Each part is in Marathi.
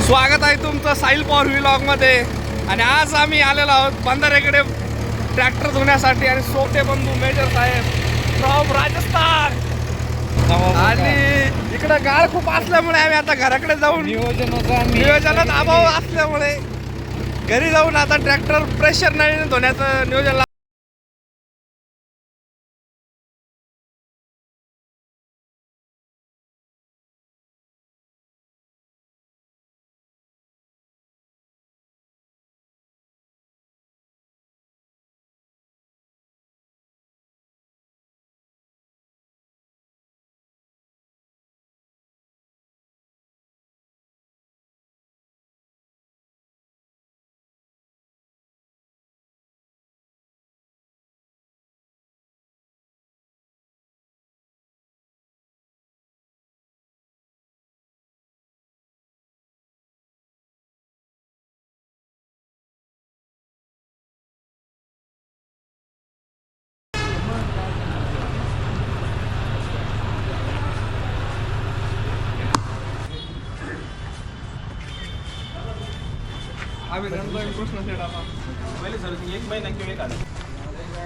स्वागत आहे तुमचं साहिल पॉवर व्लॉग मध्ये. आणि आज आम्ही आलेलो आहोत बंधाऱ्याकडे ट्रॅक्टर धुण्यासाठी आणि सोपटे बंधू मेजर साहेब फ्रॉम राजस्थान. आणि इकडे गाळ खूप असल्यामुळे आम्ही आता घराकडे जाऊन नियोजनात अभाव असल्यामुळे घरी जाऊन आता ट्रॅक्टर प्रेशर नाही धुण्याचं नियोजन.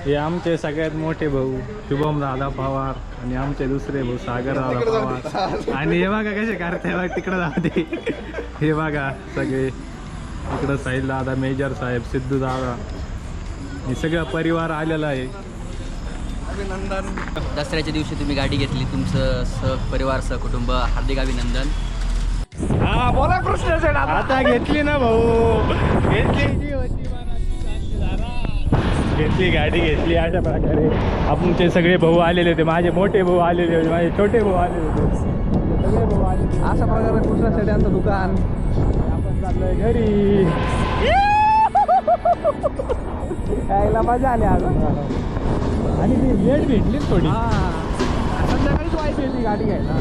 हे आमचे सगळ्यात मोठे भाऊ शुभम दादा पवार आणि आमचे दुसरे भाऊ सागर दादा पवार. आणि हे बघा कसे करते बघ तिकडे जाते. हे बघा सगळे इकडं साहिल दादा, मेजर साहेब, सिद्धू दादा, हे सगळा परिवार आलेला आहे. अभिनंदन. दसऱ्याच्या दिवशी तुम्ही गाडी घेतली, तुमचं सहपरिवार सहकुटुंब हार्दिक अभिनंदन. हा बोला कृष्ण सेठ. आता घेतली ना भाऊ, घेतली गाडी घेतली. अशा प्रकारे आमचे सगळे भाऊ आलेले होते, माझे मोठे भाऊ आलेले होते, माझे छोटे भाऊ आलेले होते, सगळे भाऊ आलेले. अशा प्रकारे कृष्ण सेठ यांचं दुकान. आपण चाललोय घरी. यायला मजा आली आज. आणि ती लेट भेटली थोडी. संध्याकाळीच व्हायची होती गाडी घ्यायला.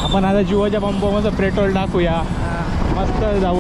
आपण आता जीवाच्या पंपामध्ये पेट्रोल टाकूया, मस्त जाऊ.